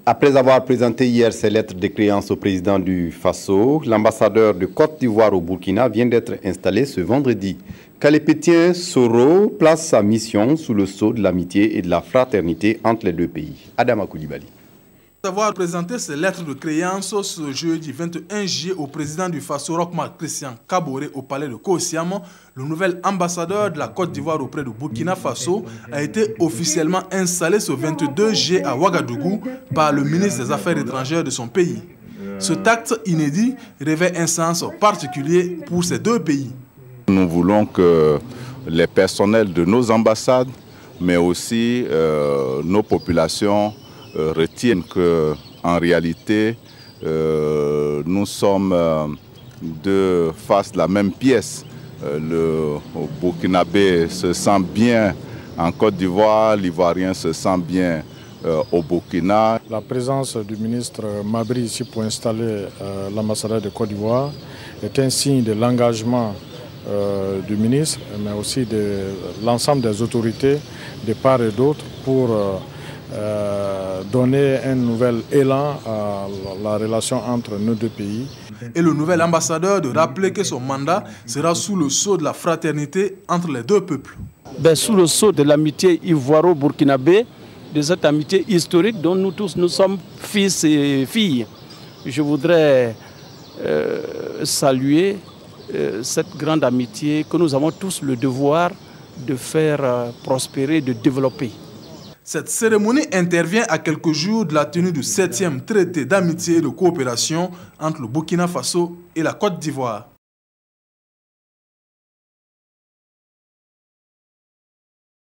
Après avoir présenté hier ses lettres de créance au président du Faso, l'ambassadeur de Côte d'Ivoire au Burkina vient d'être installé ce vendredi. Khalépétien Soro place sa mission sous le sceau de l'amitié et de la fraternité entre les deux pays. Adama Koulibaly. Après avoir présenté ses lettres de créance ce jeudi 21 juillet au président du Faso, Roch-Marc Christian Kaboré, au palais de Kosiamo, le nouvel ambassadeur de la Côte d'Ivoire auprès du Burkina Faso a été officiellement installé ce 22 juillet à Ouagadougou par le ministre des Affaires étrangères de son pays. Cet acte inédit revêt un sens particulier pour ces deux pays. Nous voulons que les personnels de nos ambassades, mais aussi nos populations, retiennent qu'en réalité, nous sommes deux faces de la même pièce. Le Burkinabé se sent bien en Côte d'Ivoire, l'Ivoirien se sent bien au Burkina. La présence du ministre Mabry ici pour installer l'ambassadeur de Côte d'Ivoire est un signe de l'engagement du ministre, mais aussi de l'ensemble des autorités de part et d'autre pour donner un nouvel élan à la relation entre nos deux pays. Et le nouvel ambassadeur de rappeler que son mandat sera sous le sceau de la fraternité entre les deux peuples. Sous le sceau de l'amitié ivoiro-burkinabé, de cette amitié historique dont nous tous nous sommes fils et filles. Je voudrais saluer cette grande amitié que nous avons tous le devoir de faire prospérer, de développer. Cette cérémonie intervient à quelques jours de la tenue du 7e traité d'amitié et de coopération entre le Burkina Faso et la Côte d'Ivoire.